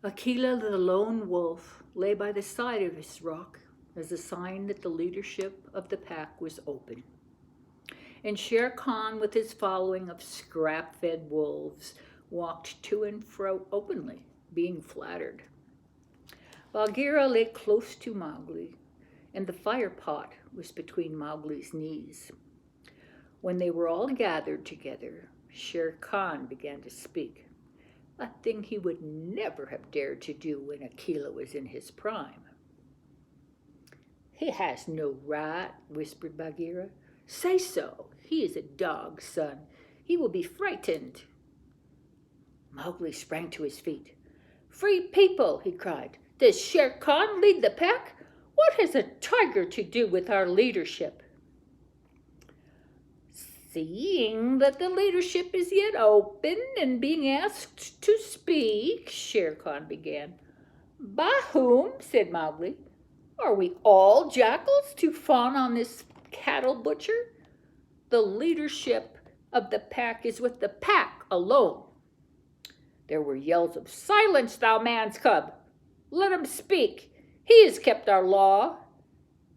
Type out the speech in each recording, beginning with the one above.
Akela the lone wolf lay by the side of his rock as a sign that the leadership of the pack was open. And Shere Khan, with his following of scrap-fed wolves, walked to and fro openly, being flattered. Bagheera lay close to Mowgli, and the fire pot was between Mowgli's knees. When they were all gathered together, Shere Khan began to speak, a thing he would never have dared to do when Akela was in his prime. "He has no right," whispered Bagheera. "Say so. He is a dog's son. He will be frightened." Mowgli sprang to his feet. "Free people!" he cried. "Does Shere Khan lead the pack? What has a tiger to do with our leadership?" "Seeing that the leadership is yet open and being asked to speak," Shere Khan began. "By whom?" said Mowgli. "Are we all jackals to fawn on this cattle butcher? The leadership of the pack is with the pack alone." There were yells of, "Silence, thou man's cub! Let him speak. He has kept our law."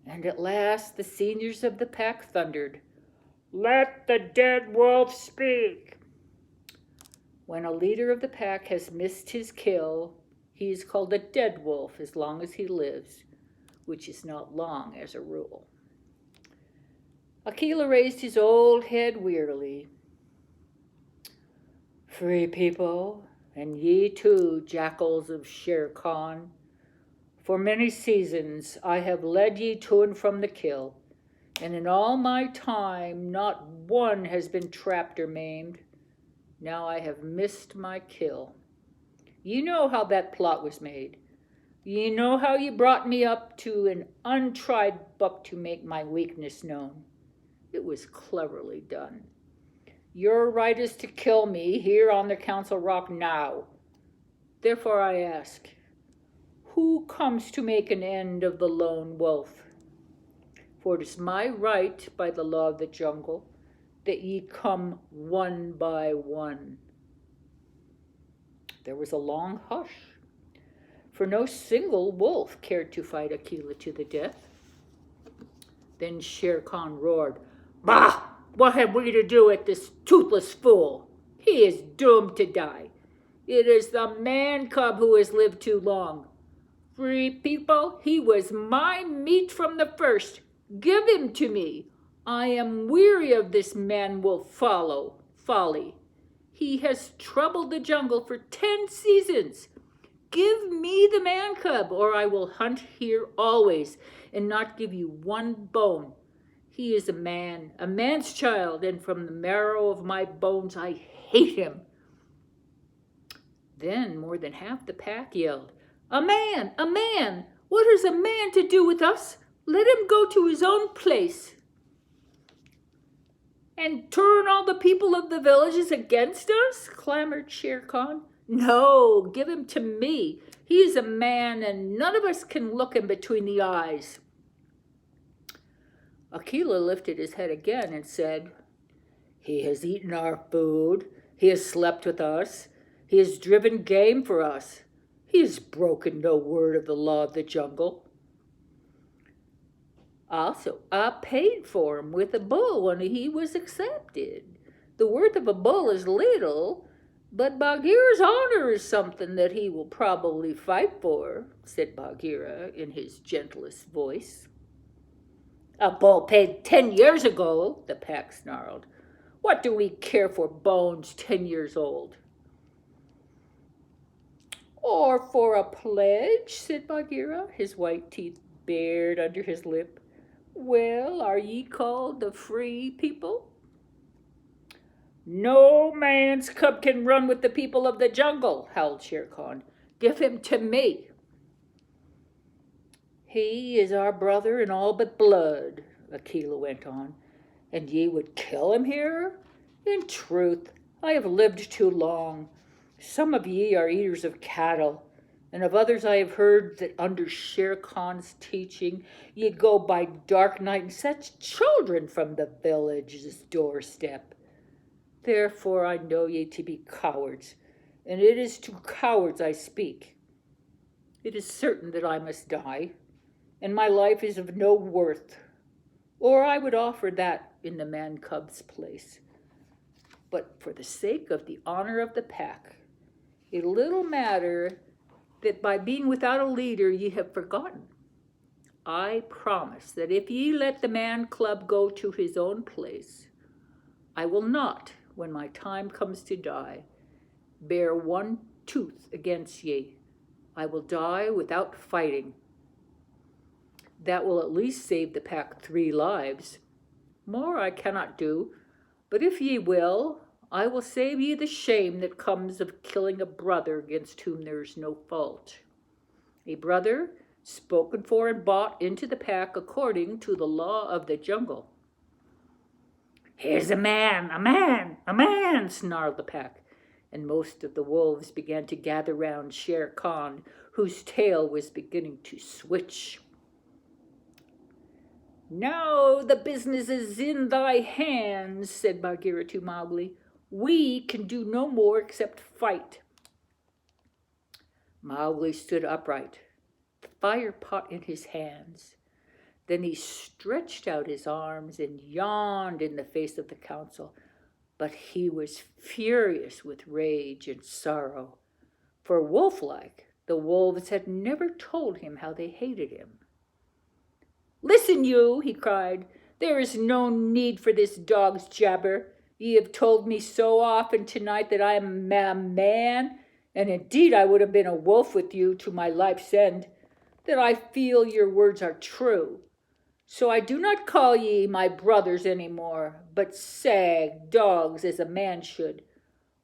And at last the seniors of the pack thundered, "Let the dead wolf speak." When a leader of the pack has missed his kill, he is called a dead wolf as long as he lives, which is not long as a rule. Akela raised his old head wearily. "Free people, and ye too, jackals of Shere Khan, for many seasons I have led ye to and from the kill, and in all my time not one has been trapped or maimed. Now I have missed my kill. Ye know how that plot was made. Ye know how ye brought me up to an untried buck to make my weakness known. It was cleverly done. Your right is to kill me here on the Council Rock now. Therefore I ask, who comes to make an end of the lone wolf? For it is my right by the law of the jungle that ye come one by one." There was a long hush, for no single wolf cared to fight Akela to the death. Then Shere Khan roared, "Bah! What have we to do with this toothless fool? He is doomed to die. It is the man cub who has lived too long. Free people, he was my meat from the first. Give him to me. I am weary of this man-wolf folly. He has troubled the jungle for 10 seasons. Give me the man-cub, or I will hunt here always and not give you one bone. He is a man, a man's child, and from the marrow of my bones I hate him." Then more than half the pack yelled, "A man! A man! What has a man to do with us? Let him go to his own place." "And turn all the people of the villages against us?" clamored Shere Khan. "No, give him to me. He is a man, and none of us can look him between the eyes." Akela lifted his head again and said, "He has eaten our food. He has slept with us. He has driven game for us. He has broken no word of the law of the jungle. Also, I paid for him with a bull when he was accepted. The worth of a bull is little, but Bagheera's honor is something that he will probably fight for," said Bagheera in his gentlest voice. "A bull paid 10 years ago," the pack snarled. "What do we care for bones 10 years old?" "Or for a pledge," said Bagheera, his white teeth bared under his lip. "Well, are ye called the free people?" "No man's cub can run with the people of the jungle," howled Shere Khan. "Give him to me." "He is our brother in all but blood," Akela went on. "And ye would kill him here? In truth, I have lived too long. Some of ye are eaters of cattle, and of others I have heard that under Shere Khan's teaching ye go by dark night and fetch children from the village's doorstep. Therefore I know ye to be cowards, and it is to cowards I speak. It is certain that I must die, and my life is of no worth, or I would offer that in the man cub's place. But for the sake of the honor of the pack, it little matter that by being without a leader ye have forgotten. I promise that if ye let the man cub go to his own place, I will not, when my time comes to die, bear one tooth against ye. I will die without fighting. That will at least save the pack 3 lives. More I cannot do, but if ye will, I will save ye the shame that comes of killing a brother against whom there is no fault. A brother spoken for and bought into the pack according to the law of the jungle. Here's a man, a man, a man, snarled the pack, and most of the wolves began to gather round Shere Khan, whose tail was beginning to switch. Now the business is in thy hands, said Bagheera to Mowgli. We can do no more except fight. Mowgli stood upright, the fire pot in his hands. Then he stretched out his arms and yawned in the face of the council. But he was furious with rage and sorrow, for wolf-like, the wolves had never told him how they hated him. Listen, you, he cried. There is no need for this dog's jabber. Ye have told me so often tonight that I am a man, and indeed I would have been a wolf with you to my life's end, that I feel your words are true. So I do not call ye my brothers any more, but sag dogs as a man should.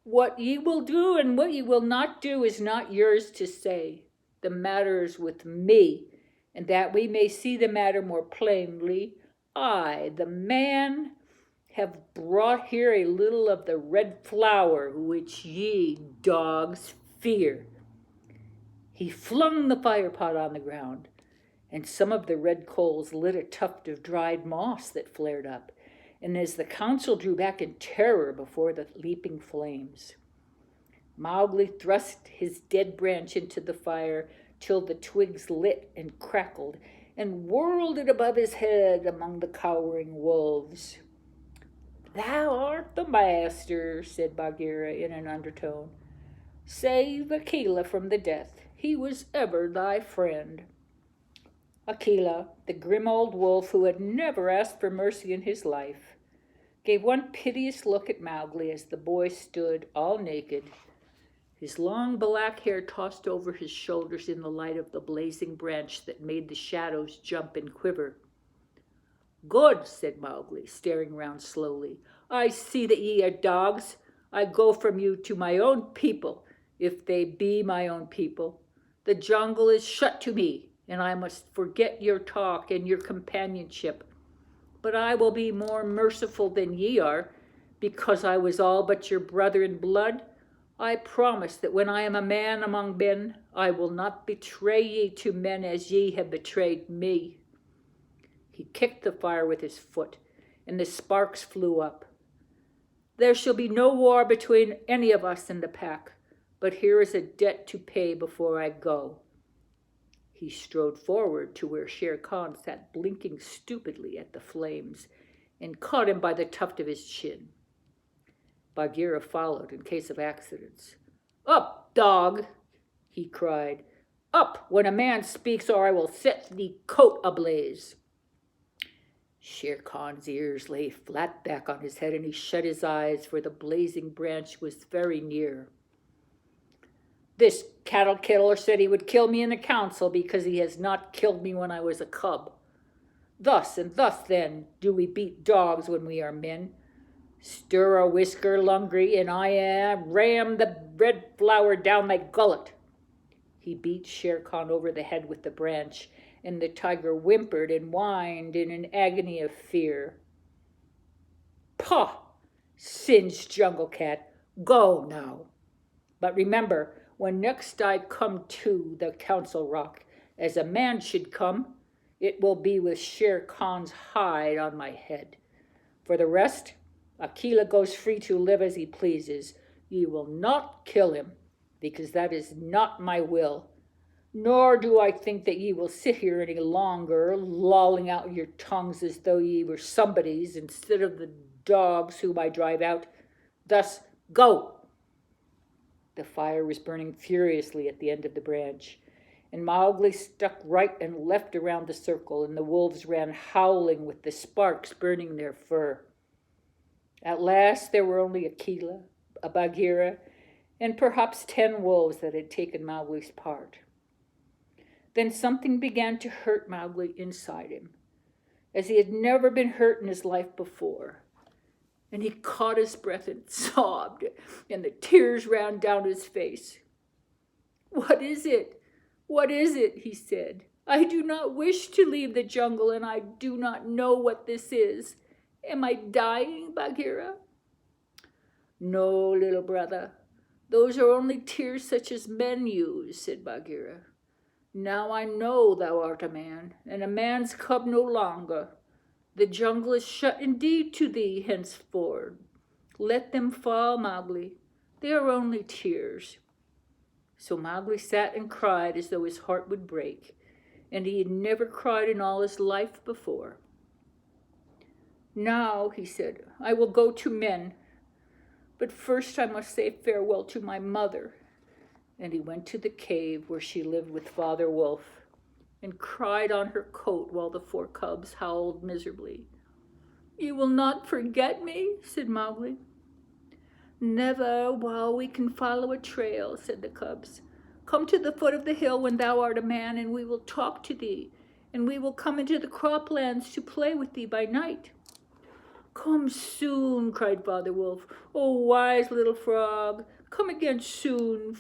What ye will do and what ye will not do is not yours to say. The matter is with me, and that we may see the matter more plainly, I, the man, have brought here a little of the red flower which ye, dogs, fear. He flung the fire pot on the ground, and some of the red coals lit a tuft of dried moss that flared up, and as the council drew back in terror before the leaping flames, Mowgli thrust his dead branch into the fire till the twigs lit and crackled, and whirled it above his head among the cowering wolves. Thou art the master, said Bagheera in an undertone. Save Akela from the death. He was ever thy friend. Akela, the grim old wolf who had never asked for mercy in his life, gave one piteous look at Mowgli as the boy stood all naked, his long black hair tossed over his shoulders in the light of the blazing branch that made the shadows jump and quiver. Good, said Mowgli, staring round slowly. I see that ye are dogs. I go from you to my own people, if they be my own people. The jungle is shut to me, and I must forget your talk and your companionship. But I will be more merciful than ye are, because I was all but your brother in blood. I promise that when I am a man among men, I will not betray ye to men as ye have betrayed me. He kicked the fire with his foot, and the sparks flew up. There shall be no war between any of us and the pack, but here is a debt to pay before I go. He strode forward to where Shere Khan sat blinking stupidly at the flames, and caught him by the tuft of his chin. Bagheera followed in case of accidents. Up, dog, he cried. Up when a man speaks, or I will set thee coat ablaze. Shere Khan's ears lay flat back on his head, and he shut his eyes, for the blazing branch was very near. This cattle killer said he would kill me in the council because he has not killed me when I was a cub. Thus and thus, then, do we beat dogs when we are men. Stir a whisker, Lungri, and I ram the red flower down thy gullet. He beat Shere Khan over the head with the branch, and the tiger whimpered and whined in an agony of fear. Pah! Singed jungle cat, go now. But remember, when next I come to the council rock, as a man should come, it will be with Shere Khan's hide on my head. For the rest, Akela goes free to live as he pleases. Ye will not kill him, because that is not my will. Nor do I think that ye will sit here any longer, lolling out your tongues as though ye were somebody's instead of the dogs whom I drive out. Thus, go!" The fire was burning furiously at the end of the branch, and Mowgli struck right and left around the circle, and the wolves ran howling with the sparks burning their fur. At last there were only Akela, a Bagheera, and perhaps 10 wolves that had taken Mowgli's part. Then something began to hurt Mowgli inside him, as he had never been hurt in his life before. And he caught his breath and sobbed, and the tears ran down his face. "What is it? What is it?" he said. "I do not wish to leave the jungle, and I do not know what this is. Am I dying, Bagheera?" "No, little brother. Those are only tears such as men use," said Bagheera. "Now I know thou art a man, and a man's cub no longer. The jungle is shut indeed to thee henceforth. Let them fall, Mowgli. They are only tears." So Mowgli sat and cried as though his heart would break, and he had never cried in all his life before. "Now," he said, "I will go to men, but first I must say farewell to my mother." And he went to the cave where she lived with Father Wolf, and cried on her coat while the 4 cubs howled miserably. "You will not forget me?" said Mowgli. "Never while we can follow a trail," said the cubs. "Come to the foot of the hill when thou art a man, and we will talk to thee, and we will come into the croplands to play with thee by night." "Come soon," cried Father Wolf. "Oh, wise little frog, come again soon.